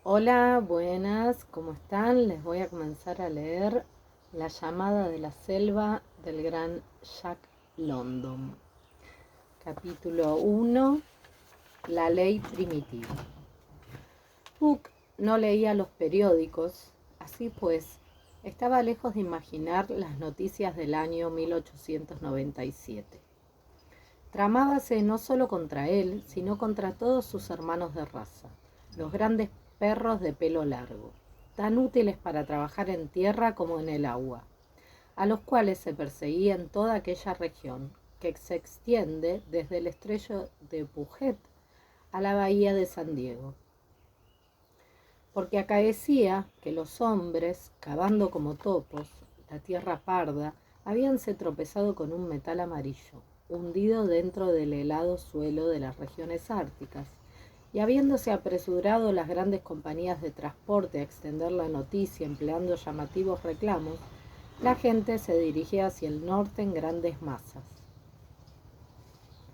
Hola, buenas, ¿cómo están? Les voy a comenzar a leer La llamada de la selva del gran Jack London. Capítulo 1. La ley primitiva. Puck no leía los periódicos, así pues, estaba lejos de imaginar las noticias del año 1897. Tramábase no solo contra él, sino contra todos sus hermanos de raza, los grandes perros de pelo largo, tan útiles para trabajar en tierra como en el agua, a los cuales se perseguía en toda aquella región, que se extiende desde el estrecho de Puget a la bahía de San Diego. Porque acaecía que los hombres, cavando como topos la tierra parda, habíanse tropezado con un metal amarillo, hundido dentro del helado suelo de las regiones árticas, y habiéndose apresurado las grandes compañías de transporte a extender la noticia empleando llamativos reclamos, la gente se dirigía hacia el norte en grandes masas.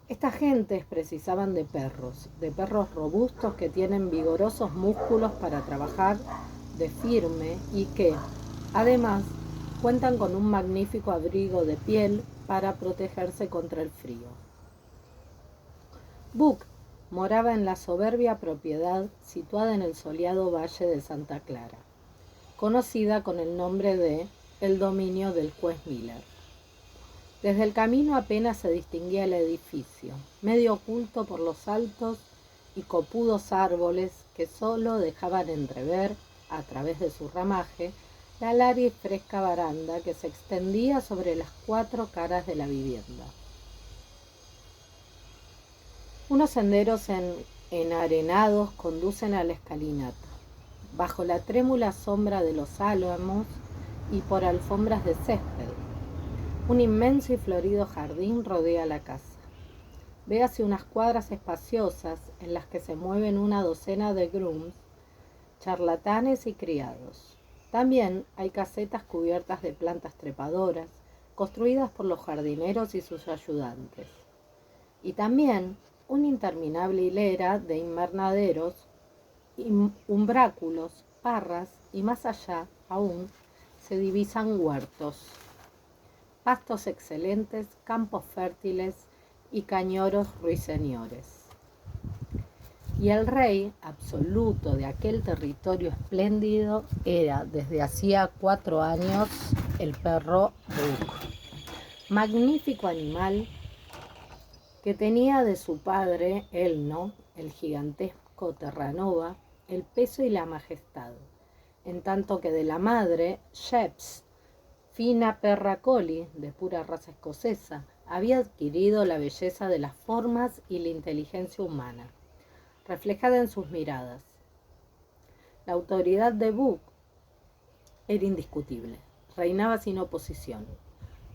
Estas gentes precisaban de perros robustos que tienen vigorosos músculos para trabajar de firme y que, además, cuentan con un magnífico abrigo de piel para protegerse contra el frío. Buck moraba en la soberbia propiedad situada en el soleado valle de Santa Clara, conocida con el nombre de el dominio del juez Miller. Desde el camino apenas se distinguía el edificio, medio oculto por los altos y copudos árboles que solo dejaban entrever, a través de su ramaje, la larga y fresca baranda que se extendía sobre las cuatro caras de la vivienda. Unos senderos enarenados conducen a la escalinata, bajo la trémula sombra de los álamos y por alfombras de césped. Un inmenso y florido jardín rodea la casa. Véase unas cuadras espaciosas en las que se mueven una docena de grooms, charlatanes y criados. También hay casetas cubiertas de plantas trepadoras, construidas por los jardineros y sus ayudantes. Y también una interminable hilera de invernaderos, umbráculos, parras y más allá aún se divisan huertos, pastos excelentes, campos fértiles y cañoros ruiseñores. Y el rey absoluto de aquel territorio espléndido era desde hacía 4 años el perro Buck, magnífico animal que tenía de su padre Elno, el gigantesco Terranova, el peso y la majestad, en tanto que de la madre Sheps, fina perra collie de pura raza escocesa, había adquirido la belleza de las formas y la inteligencia humana, reflejada en sus miradas. La autoridad de Buck era indiscutible, reinaba sin oposición,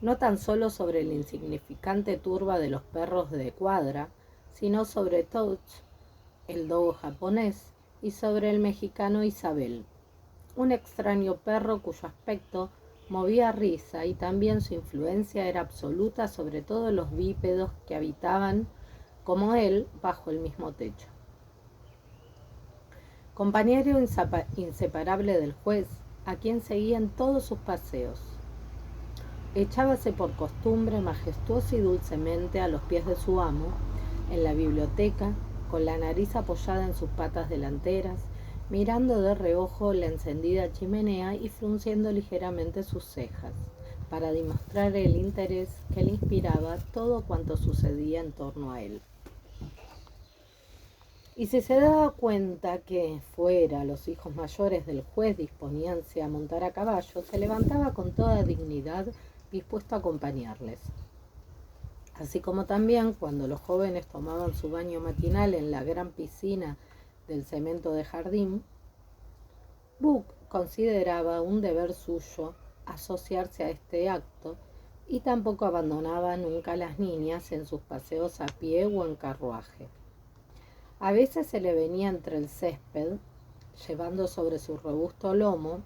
no tan solo sobre la insignificante turba de los perros de cuadra, sino sobre Touch, el dogo japonés, y sobre el mexicano Isabel, un extraño perro cuyo aspecto movía risa y también su influencia era absoluta sobre todos los bípedos que habitaban, como él, bajo el mismo techo. Compañero inseparable del juez, a quien seguía en todos sus paseos, echábase por costumbre majestuosa y dulcemente a los pies de su amo, en la biblioteca, con la nariz apoyada en sus patas delanteras, mirando de reojo la encendida chimenea y frunciendo ligeramente sus cejas, para demostrar el interés que le inspiraba todo cuanto sucedía en torno a él. Y si se daba cuenta que fuera los hijos mayores del juez disponíanse a montar a caballo, se levantaba con toda dignidad, dispuesto a acompañarles. Así como también cuando los jóvenes tomaban su baño matinal en la gran piscina del cemento de jardín, Buck consideraba un deber suyo asociarse a este acto y tampoco abandonaba nunca a las niñas en sus paseos a pie o en carruaje. A veces se le venía entre el césped, llevando sobre su robusto lomo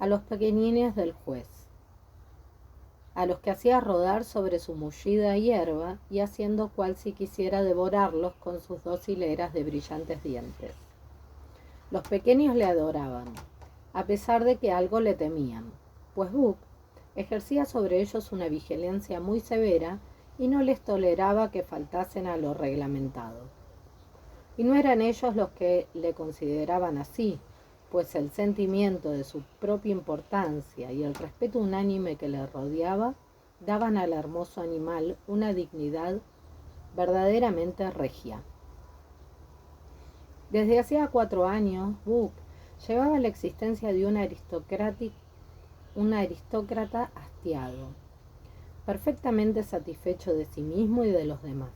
a los pequeñines del juez, a los que hacía rodar sobre su mullida hierba y haciendo cual si quisiera devorarlos con sus 2 hileras de brillantes dientes. Los pequeños le adoraban, a pesar de que algo le temían, pues Buck ejercía sobre ellos una vigilancia muy severa y no les toleraba que faltasen a lo reglamentado. Y no eran ellos los que le consideraban así, pues el sentimiento de su propia importancia y el respeto unánime que le rodeaba daban al hermoso animal una dignidad verdaderamente regia. Desde hacía 4 años, Buck llevaba la existencia de un aristócrata hastiado, perfectamente satisfecho de sí mismo y de los demás,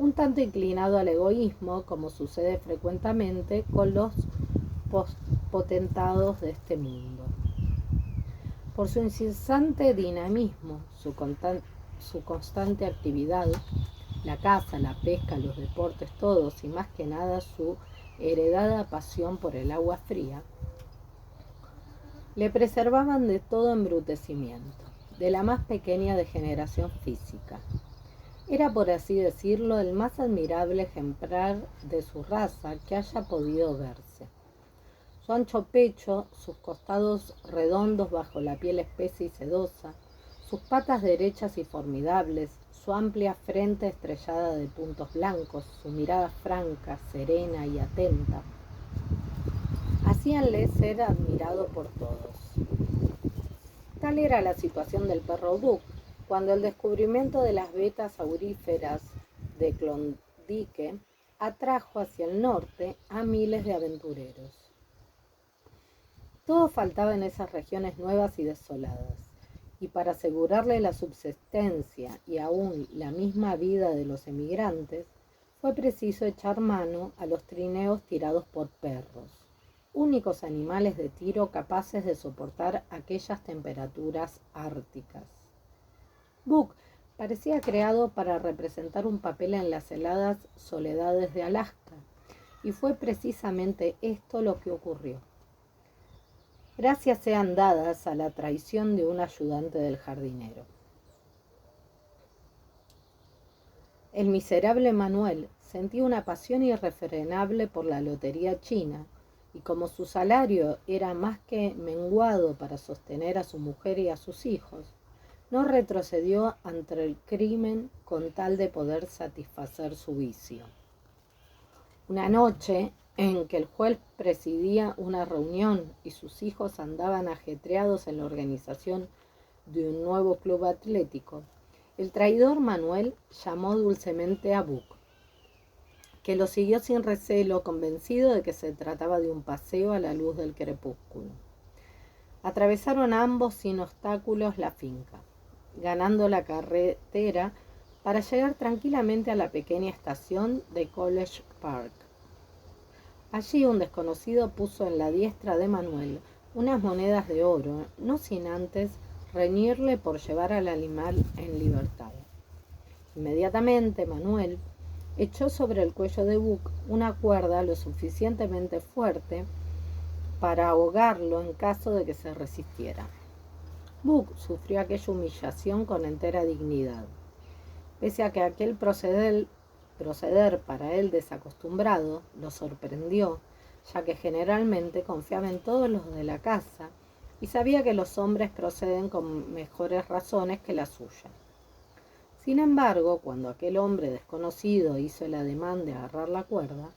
un tanto inclinado al egoísmo, como sucede frecuentemente con los potentados de este mundo. Por su incesante dinamismo, su constante actividad, la caza, la pesca, los deportes todos y más que nada su heredada pasión por el agua fría, le preservaban de todo embrutecimiento, de la más pequeña degeneración física. Era, por así decirlo, el más admirable ejemplar de su raza que haya podido verse. Su ancho pecho, sus costados redondos bajo la piel espesa y sedosa, sus patas derechas y formidables, su amplia frente estrellada de puntos blancos, su mirada franca, serena y atenta, hacíanle ser admirado por todos. Tal era la situación del perro Buck, cuando el descubrimiento de las vetas auríferas de Klondike atrajo hacia el norte a miles de aventureros. Todo faltaba en esas regiones nuevas y desoladas, y para asegurarle la subsistencia y aún la misma vida de los emigrantes, fue preciso echar mano a los trineos tirados por perros, únicos animales de tiro capaces de soportar aquellas temperaturas árticas. Buck parecía creado para representar un papel en las heladas soledades de Alaska, y fue precisamente esto lo que ocurrió. Gracias sean dadas a la traición de un ayudante del jardinero. El miserable Manuel sentía una pasión irrefrenable por la lotería china, y como su salario era más que menguado para sostener a su mujer y a sus hijos, no retrocedió ante el crimen con tal de poder satisfacer su vicio. Una noche en que el juez presidía una reunión y sus hijos andaban ajetreados en la organización de un nuevo club atlético, el traidor Manuel llamó dulcemente a Buck, que lo siguió sin recelo, convencido de que se trataba de un paseo a la luz del crepúsculo. Atravesaron ambos sin obstáculos la finca, ganando la carretera para llegar tranquilamente a la pequeña estación de College Park. Allí un desconocido puso en la diestra de Manuel unas monedas de oro, no sin antes reñirle por llevar al animal en libertad. Inmediatamente Manuel echó sobre el cuello de Buck una cuerda lo suficientemente fuerte para ahogarlo en caso de que se resistiera. Buck sufrió aquella humillación con entera dignidad, pese a que aquel proceder para él desacostumbrado lo sorprendió, ya que generalmente confiaba en todos los de la casa y sabía que los hombres proceden con mejores razones que la suya. Sin embargo, cuando aquel hombre desconocido hizo el ademán de agarrar la cuerda,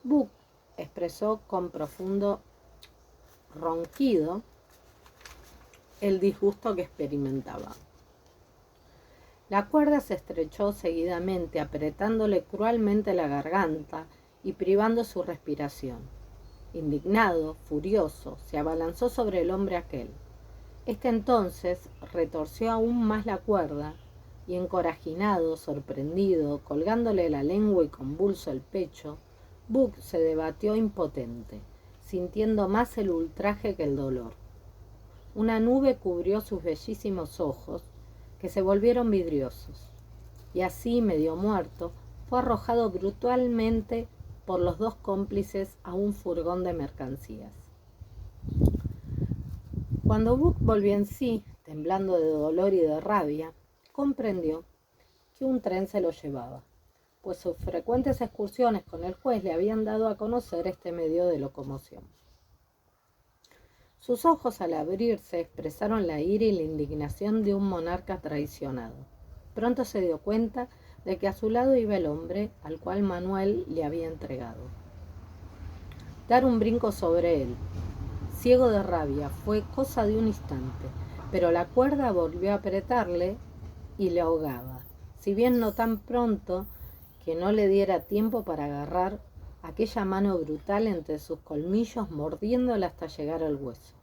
Buck expresó con profundo ronquido el disgusto que experimentaba. La cuerda se estrechó seguidamente, apretándole cruelmente la garganta y privando su respiración. Indignado, furioso, se abalanzó sobre el hombre aquel. Este entonces retorció aún más la cuerda y, encorajinado, sorprendido, colgándole la lengua y convulso el pecho, Buck se debatió impotente, sintiendo más el ultraje que el dolor. Una nube cubrió sus bellísimos ojos, que se volvieron vidriosos, y así, medio muerto, fue arrojado brutalmente por los dos cómplices a un furgón de mercancías. Cuando Buck volvió en sí, temblando de dolor y de rabia, comprendió que un tren se lo llevaba. pues sus frecuentes excursiones con el juez le habían dado a conocer este medio de locomoción. Sus ojos al abrirse expresaron la ira y la indignación de un monarca traicionado. Pronto se dio cuenta de que a su lado iba el hombre al cual Manuel le había entregado. Dar un brinco sobre él, ciego de rabia, fue cosa de un instante, pero la cuerda volvió a apretarle y le ahogaba, si bien no tan pronto que no le diera tiempo para agarrar aquella mano brutal entre sus colmillos, mordiéndola hasta llegar al hueso.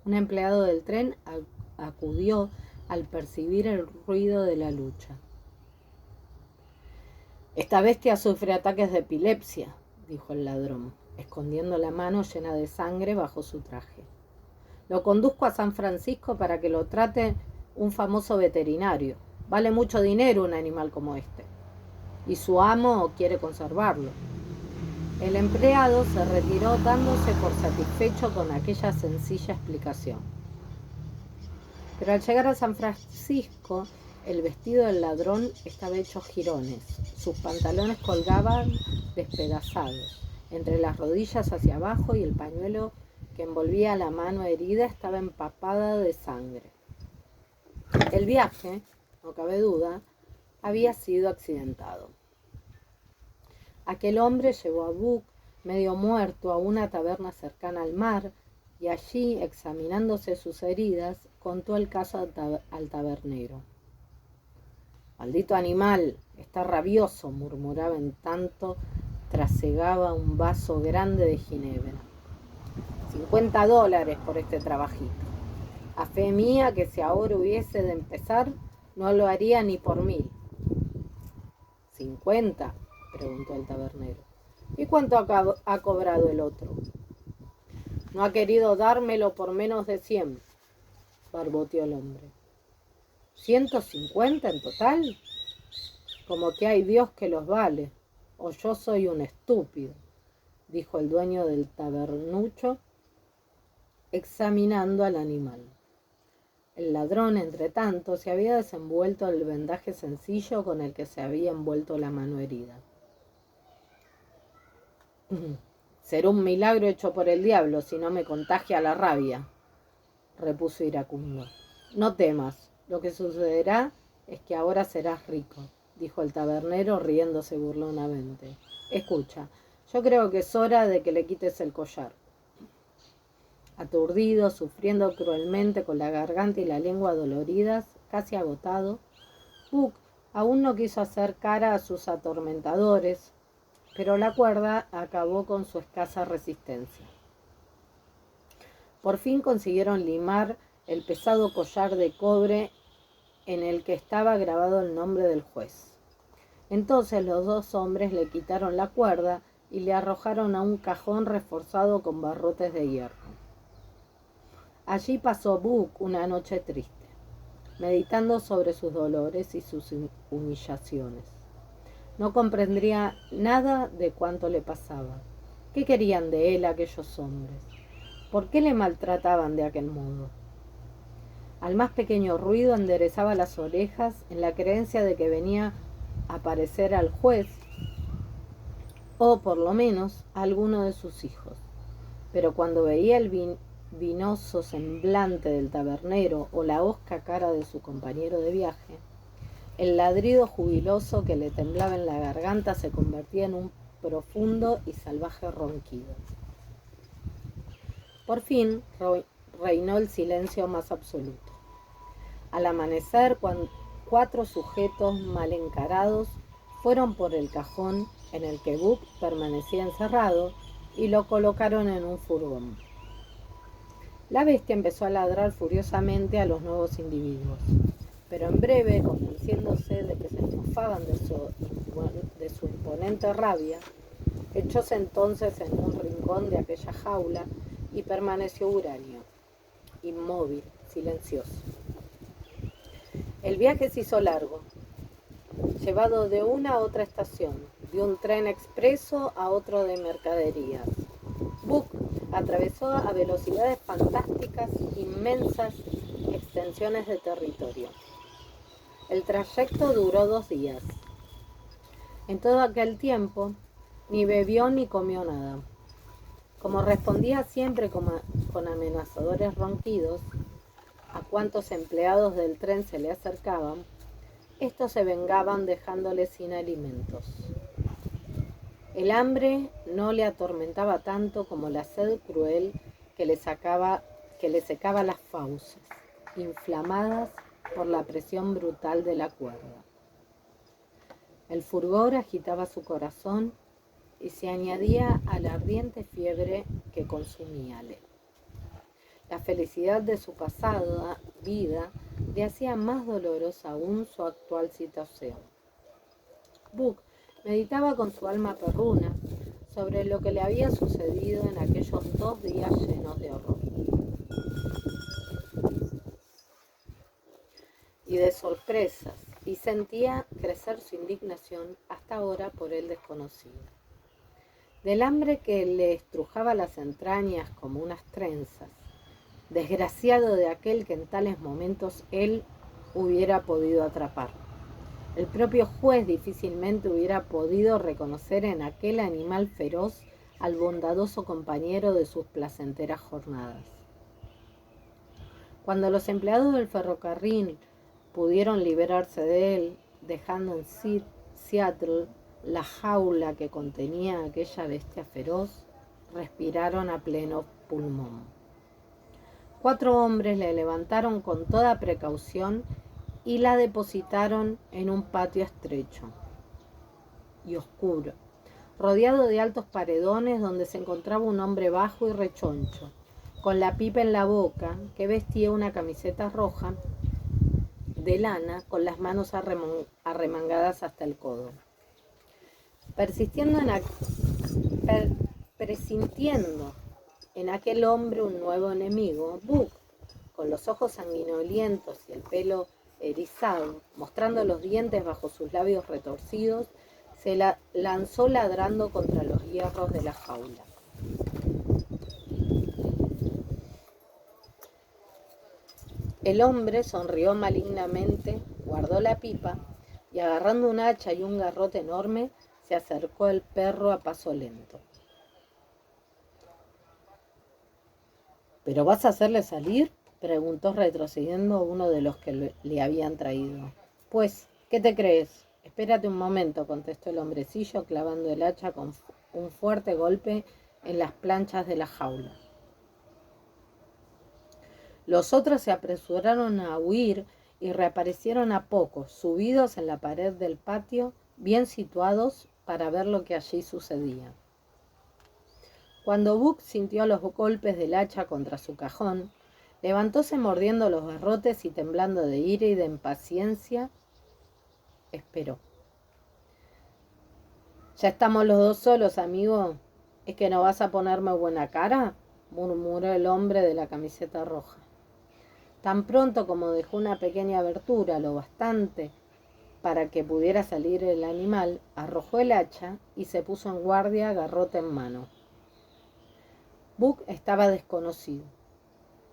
Un empleado del tren acudió al percibir el ruido de la lucha. «Esta bestia sufre ataques de epilepsia», dijo el ladrón, escondiendo la mano llena de sangre bajo su traje. «Lo conduzco a San Francisco para que lo trate un famoso veterinario. Vale mucho dinero un animal como este. Y su amo quiere conservarlo». El empleado se retiró dándose por satisfecho con aquella sencilla explicación. Pero al llegar a San Francisco, el vestido del ladrón estaba hecho jirones, sus pantalones colgaban despedazados, entre las rodillas hacia abajo, y el pañuelo que envolvía la mano herida estaba empapada de sangre. El viaje, no cabe duda, había sido accidentado. Aquel hombre llevó a Buck, medio muerto, a una taberna cercana al mar, y allí, examinándose sus heridas, contó el caso al tabernero. «Maldito animal, está rabioso», murmuraba en tanto trasegaba un vaso grande de ginebra. $50 por este trabajito. A fe mía que si ahora hubiese de empezar, no lo haría ni por 1000. «¿50?» preguntó el tabernero. «¿Y cuánto ha cobrado el otro?» «No ha querido dármelo por menos de 100, barboteó el hombre. ¿150 en total? Como que hay Dios que los vale, o yo soy un estúpido», dijo el dueño del tabernucho, examinando al animal. El ladrón, entre tanto, se había desenvuelto el vendaje sencillo con el que se había envuelto la mano herida. «Será un milagro hecho por el diablo si no me contagia la rabia», repuso iracundo. «No temas, lo que sucederá es que ahora serás rico», dijo el tabernero riéndose burlonamente. «Escucha, yo creo que es hora de que le quites el collar». Aturdido, sufriendo cruelmente, con la garganta y la lengua doloridas, casi agotado, Buck aún no quiso hacer cara a sus atormentadores, pero la cuerda acabó con su escasa resistencia. Por fin consiguieron limar el pesado collar de cobre en el que estaba grabado el nombre del juez. Entonces los dos hombres le quitaron la cuerda y le arrojaron a un cajón reforzado con barrotes de hierro. Allí pasó Buck una noche triste, meditando sobre sus dolores y sus humillaciones. No comprendía nada de cuánto le pasaba. ¿Qué querían de él aquellos hombres? ¿Por qué le maltrataban de aquel modo? Al más pequeño ruido enderezaba las orejas en la creencia de que venía a parecer al juez, o por lo menos a alguno de sus hijos. Pero cuando veía el vinoso semblante del tabernero o la hosca cara de su compañero de viaje, el ladrido jubiloso que le temblaba en la garganta se convertía en un profundo y salvaje ronquido. Por fin reinó el silencio más absoluto. Al amanecer, 4 sujetos mal encarados fueron por el cajón en el que Buck permanecía encerrado y lo colocaron en un furgón. La bestia empezó a ladrar furiosamente a los nuevos individuos, pero en breve, convenciéndose de que se mofaban de su imponente rabia, echóse entonces en un rincón de aquella jaula y permaneció huraño, inmóvil, silencioso. El viaje se hizo largo, llevado de una a otra estación, de un tren expreso a otro de mercaderías. Buck atravesó a velocidades fantásticas inmensas extensiones de territorio. El trayecto duró 2 días. En todo aquel tiempo, ni bebió ni comió nada. Como respondía siempre con amenazadores ronquidos a cuantos empleados del tren se le acercaban, estos se vengaban dejándole sin alimentos. El hambre no le atormentaba tanto como la sed cruel que le secaba las fauces, inflamadas por la presión brutal de la cuerda. El fulgor agitaba su corazón y se añadía a la ardiente fiebre que consumíale. La felicidad de su pasada vida le hacía más dolorosa aún su actual situación. Buck meditaba con su alma perruna sobre lo que le había sucedido en aquellos 2 días llenos de horror y de sorpresas, y sentía crecer su indignación hasta ahora por el desconocido. Del hambre que le estrujaba las entrañas como unas trenzas, desgraciado de aquel que en tales momentos él hubiera podido atrapar. El propio juez difícilmente hubiera podido reconocer en aquel animal feroz al bondadoso compañero de sus placenteras jornadas. Cuando los empleados del ferrocarril pudieron liberarse de él, dejando en Seattle la jaula que contenía aquella bestia feroz, respiraron a pleno pulmón. 4 hombres le levantaron con toda precaución y la depositaron en un patio estrecho y oscuro, rodeado de altos paredones donde se encontraba un hombre bajo y rechoncho, con la pipa en la boca, que vestía una camiseta roja de lana con las manos arremangadas hasta el codo. Presintiendo en aquel hombre un nuevo enemigo, Buck, con los ojos sanguinolientos y el pelo erizado, mostrando los dientes bajo sus labios retorcidos, se lanzó ladrando contra los hierros de la jaula. El hombre sonrió malignamente, guardó la pipa y, agarrando un hacha y un garrote enorme, se acercó al perro a paso lento. ¿Pero vas a hacerle salir?, preguntó retrocediendo uno de los que le habían traído. Pues, ¿qué te crees? Espérate un momento, contestó el hombrecillo, clavando el hacha con un fuerte golpe en las planchas de la jaula. Los otros se apresuraron a huir y reaparecieron a poco, subidos en la pared del patio, bien situados para ver lo que allí sucedía. Cuando Buck sintió los golpes del hacha contra su cajón, levantóse mordiendo los garrotes y temblando de ira y de impaciencia, esperó. «¿Ya estamos los dos solos, amigo? ¿Es que no vas a ponerme buena cara?», murmuró el hombre de la camiseta roja. Tan pronto como dejó una pequeña abertura, lo bastante para que pudiera salir el animal, arrojó el hacha y se puso en guardia, garrote en mano. Buck estaba desconocido.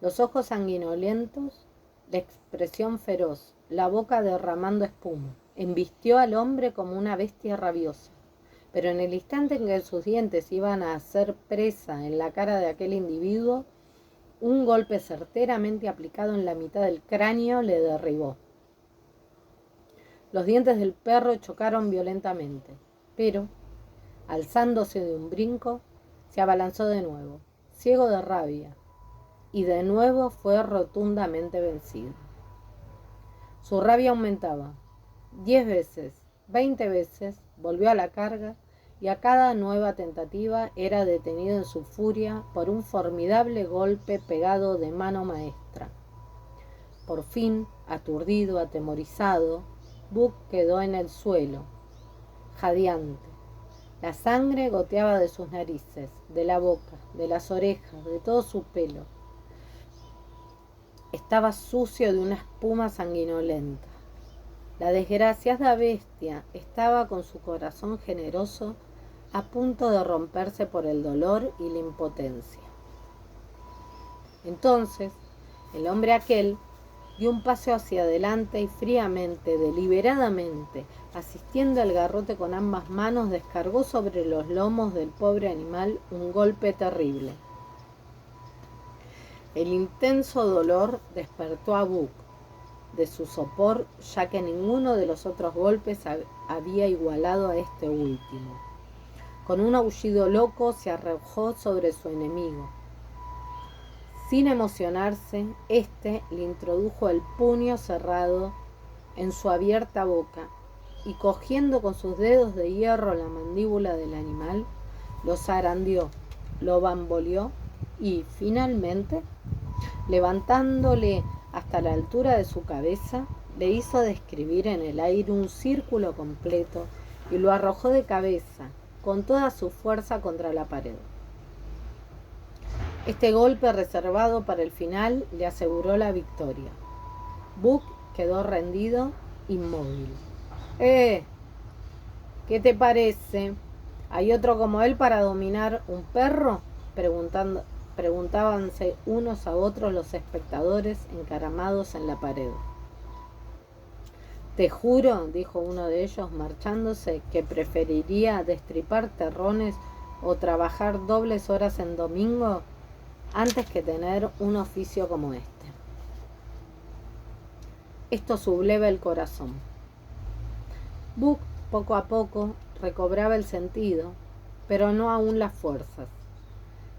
Los ojos sanguinolentos, la expresión feroz, la boca derramando espuma, embistió al hombre como una bestia rabiosa. Pero en el instante en que sus dientes iban a hacer presa en la cara de aquel individuo, un golpe certeramente aplicado en la mitad del cráneo le derribó. Los dientes del perro chocaron violentamente, pero, alzándose de un brinco, se abalanzó de nuevo, ciego de rabia, y de nuevo fue rotundamente vencido. Su rabia aumentaba. 10 veces, 20 veces, volvió a la carga, y a cada nueva tentativa era detenido en su furia por un formidable golpe pegado de mano maestra. Por fin, aturdido, atemorizado, Buck quedó en el suelo, jadeante. La sangre goteaba de sus narices, de la boca, de las orejas, de todo su pelo. Estaba sucio de una espuma sanguinolenta. La desgraciada bestia estaba con su corazón generoso a punto de romperse por el dolor y la impotencia. Entonces, el hombre aquel, dio un paso hacia adelante y fríamente, deliberadamente, asistiendo al garrote con ambas manos, descargó sobre los lomos del pobre animal un golpe terrible. El intenso dolor despertó a Buck de su sopor, ya que ninguno de los otros golpes había igualado a este último. Con un aullido loco se arrojó sobre su enemigo. Sin emocionarse, éste le introdujo el puño cerrado en su abierta boca y, cogiendo con sus dedos de hierro la mandíbula del animal, lo zarandeó, lo bamboleó y, finalmente, levantándole hasta la altura de su cabeza, le hizo describir en el aire un círculo completo y lo arrojó de cabeza con toda su fuerza contra la pared. Este golpe reservado para el final le aseguró la victoria. Buck quedó rendido, inmóvil. ¿Qué te parece? ¿Hay otro como él para dominar un perro? Preguntábanse unos a otros los espectadores encaramados en la pared. Te juro, dijo uno de ellos marchándose, que preferiría destripar terrones o trabajar dobles horas en domingo antes que tener un oficio como este. Esto subleva el corazón. Buck poco a poco recobraba el sentido, pero no aún las fuerzas.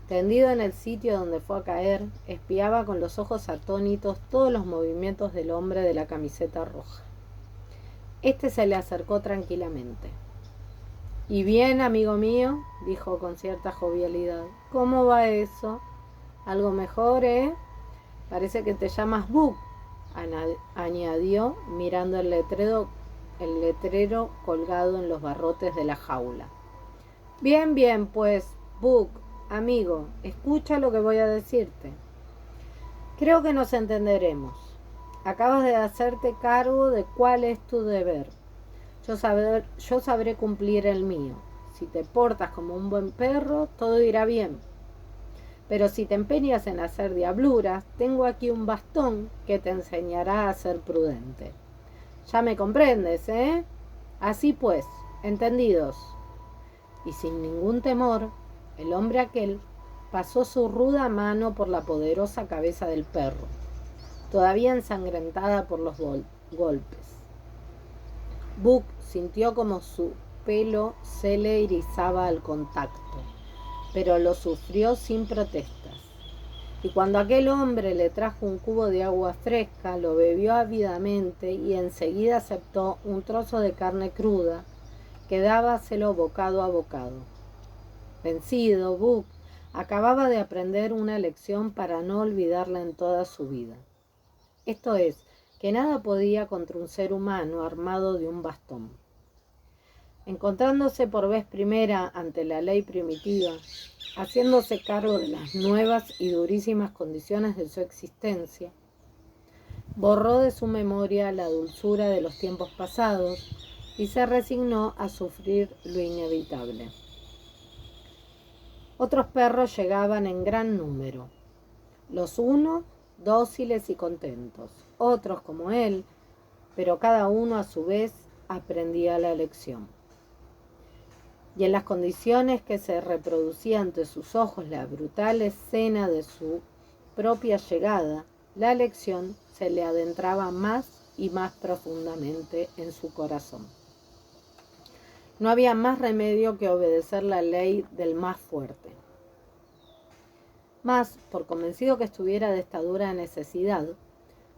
Tendido en el sitio donde fue a caer, espiaba con los ojos atónitos todos los movimientos del hombre de la camiseta roja. Este se le acercó tranquilamente. «¿Y bien, amigo mío?», dijo con cierta jovialidad. «¿Cómo va eso? Algo mejor, ¿eh? Parece que te llamas Buck», añadió mirando el letrero colgado en los barrotes de la jaula. «Bien, bien, pues, Buck, amigo, escucha lo que voy a decirte. Creo que nos entenderemos. Acabas de hacerte cargo de cuál es tu deber. Yo sabré cumplir el mío. Si te portas como un buen perro, todo irá bien. Pero si te empeñas en hacer diabluras, tengo aquí un bastón que te enseñará a ser prudente. Ya me comprendes, ¿eh? Así pues, entendidos». Y sin ningún temor, el hombre aquel pasó su ruda mano por la poderosa cabeza del perro, todavía ensangrentada por los golpes. Buck sintió como su pelo se le erizaba al contacto, pero lo sufrió sin protestas. Y cuando aquel hombre le trajo un cubo de agua fresca, lo bebió ávidamente y enseguida aceptó un trozo de carne cruda que dábaselo bocado a bocado. Vencido, Buck acababa de aprender una lección para no olvidarla en toda su vida. Esto es, que nada podía contra un ser humano armado de un bastón. Encontrándose por vez primera ante la ley primitiva, haciéndose cargo de las nuevas y durísimas condiciones de su existencia, borró de su memoria la dulzura de los tiempos pasados y se resignó a sufrir lo inevitable. Otros perros llegaban en gran número. Los unos dóciles y contentos, otros como él, pero cada uno a su vez aprendía la lección. Y en las condiciones que se reproducía ante sus ojos la brutal escena de su propia llegada, la lección se le adentraba más y más profundamente en su corazón. No había más remedio que obedecer la ley del más fuerte. Mas, por convencido que estuviera de esta dura necesidad,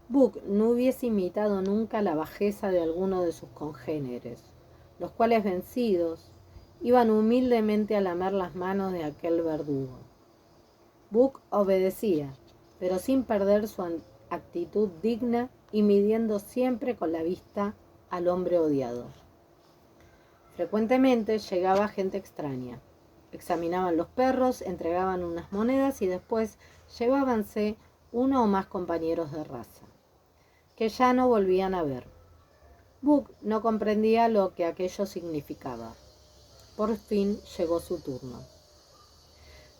Buck no hubiese imitado nunca la bajeza de alguno de sus congéneres, los cuales, vencidos, iban humildemente a lamer las manos de aquel verdugo. Buck obedecía, pero sin perder su actitud digna y midiendo siempre con la vista al hombre odiado. Frecuentemente llegaba gente extraña. Examinaban los perros, entregaban unas monedas y después llevábanse uno o más compañeros de raza, que ya no volvían a ver. Buck no comprendía lo que aquello significaba. Por fin llegó su turno.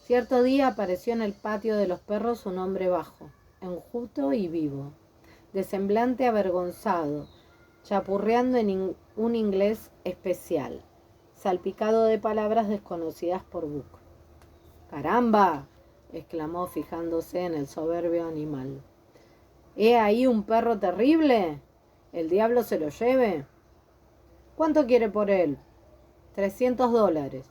Cierto día apareció en el patio de los perros un hombre bajo, enjuto y vivo. de semblante avergonzado, chapurreando en un inglés especial, salpicado de palabras desconocidas por Buck. ¡Caramba!, exclamó fijándose en el soberbio animal. ¿He ahí un perro terrible? ¿El diablo se lo lleve? ¿Cuánto quiere por él? $300.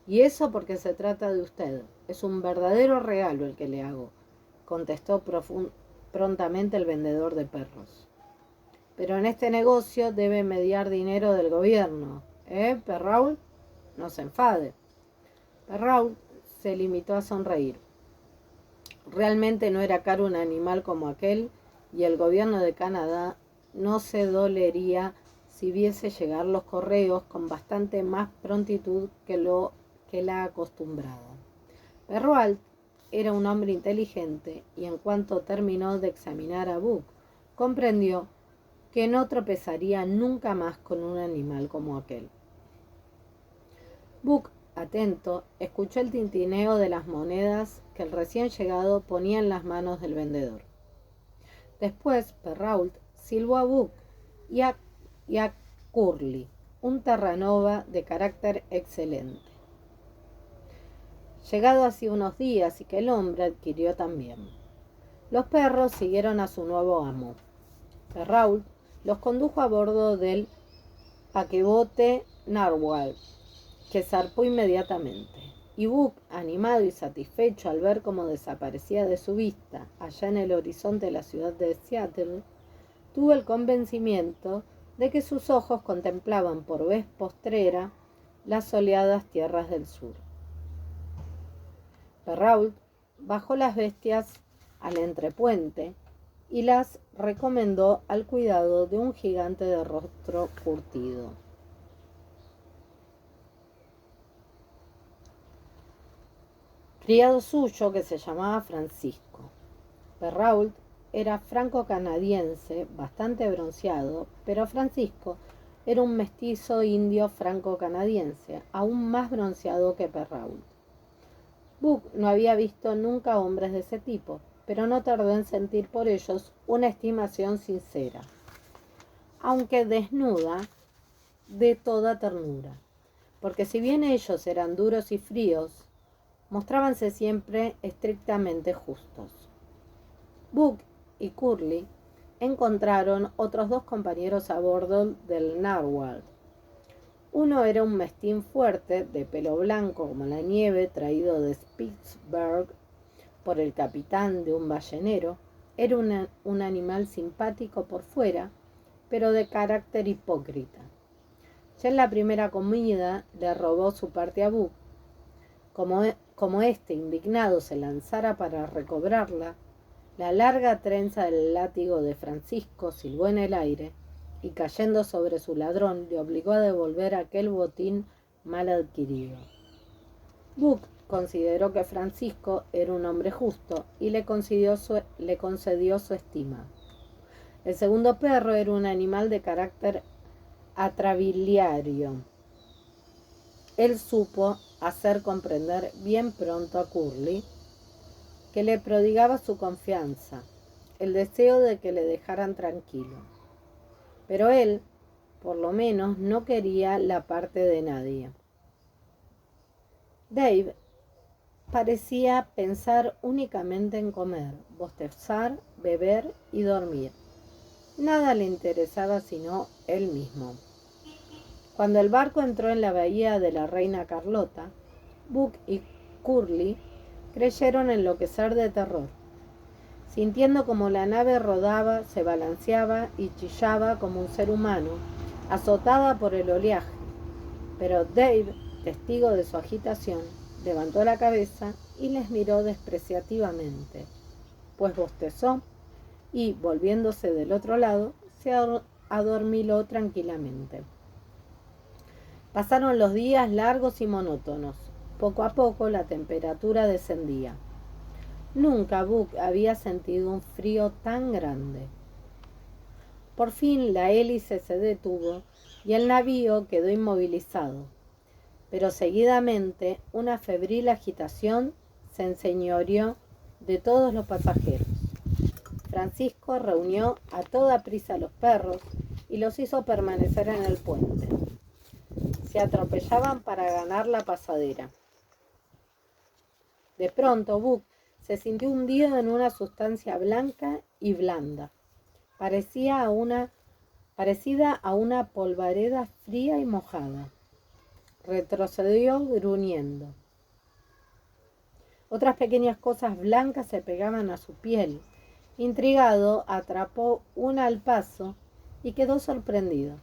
Y eso porque se trata de usted. Es un verdadero regalo el que le hago, contestó prontamente el vendedor de perros. Pero en este negocio debe mediar dinero del gobierno, Perrault? No se enfade. Perrault se limitó a sonreír. Realmente no era caro un animal como aquel, y el gobierno de Canadá no se dolería si viese llegar los correos con bastante más prontitud que la acostumbrada. Perrault era un hombre inteligente, y en cuanto terminó de examinar a Buck, comprendió que no tropezaría nunca más con un animal como aquel. Buck, atento, escuchó el tintineo de las monedas que el recién llegado ponía en las manos del vendedor. Después Perrault silbó a Buck y a Curly, un Terranova de carácter excelente, llegado hacía unos días y que el hombre adquirió también. Los perros siguieron a su nuevo amo. Perrault los condujo a bordo del paquebote Narwhal, que zarpó inmediatamente, y Buck, animado y satisfecho al ver cómo desaparecía de su vista allá en el horizonte de la ciudad de Seattle, tuvo el convencimiento de que sus ojos contemplaban por vez postrera las soleadas tierras del sur. Perrault bajó las bestias al entrepuente y las recomendó al cuidado de un gigante de rostro curtido. Criado suyo que se llamaba Francisco. Perrault era franco-canadiense, bastante bronceado, pero Francisco era un mestizo indio franco-canadiense, aún más bronceado que Perrault. Buck no había visto nunca hombres de ese tipo, pero no tardó en sentir por ellos una estimación sincera, aunque desnuda de toda ternura, porque si bien ellos eran duros y fríos, mostrábanse siempre estrictamente justos. Buck y Curly encontraron otros dos compañeros a bordo del Narwhal. Uno era un mestín fuerte, de pelo blanco como la nieve, traído de Spitzberg por el capitán de un ballenero. Era un animal simpático por fuera, pero de carácter hipócrita. Ya en la primera comida le robó su parte a Buck. Como éste, indignado, se lanzara para recobrarla, la larga trenza del látigo de Francisco silbó en el aire y, cayendo sobre su ladrón, le obligó a devolver aquel botín mal adquirido. Buck consideró que Francisco era un hombre justo y le concedió su estima. El segundo perro era un animal de carácter atrabiliario. Él supo hacer comprender bien pronto a Curly que le prodigaba su confianza, el deseo de que le dejaran tranquilo. Pero él, por lo menos, no quería la parte de nadie. Dave parecía pensar únicamente en comer, bostezar, beber y dormir. Nada le interesaba sino él mismo. Cuando el barco entró en la bahía de la Reina Carlota, Buck y Curly creyeron enloquecer de terror, sintiendo como la nave rodaba, se balanceaba y chillaba como un ser humano, azotada por el oleaje. Pero Dave, testigo de su agitación, levantó la cabeza y les miró despreciativamente, pues bostezó y, volviéndose del otro lado, se adormiló tranquilamente. Pasaron los días largos y monótonos. Poco a poco la temperatura descendía. Nunca Buck había sentido un frío tan grande. Por fin la hélice se detuvo y el navío quedó inmovilizado, pero seguidamente una febril agitación se enseñoreó de todos los pasajeros. Francisco reunió a toda prisa a los perros y los hizo permanecer en el puente. Se atropellaban para ganar la pasadera. De pronto, Buck se sintió hundido en una sustancia blanca y blanda, parecida a una polvareda fría y mojada. Retrocedió gruñendo. Otras pequeñas cosas blancas se pegaban a su piel. Intrigado, atrapó una al paso y quedó sorprendido.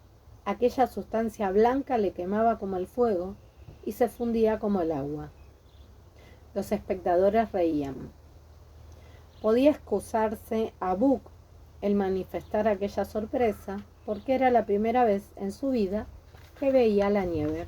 Aquella sustancia blanca le quemaba como el fuego y se fundía como el agua. Los espectadores reían. Podía excusarse a Buck el manifestar aquella sorpresa porque era la primera vez en su vida que veía la nieve.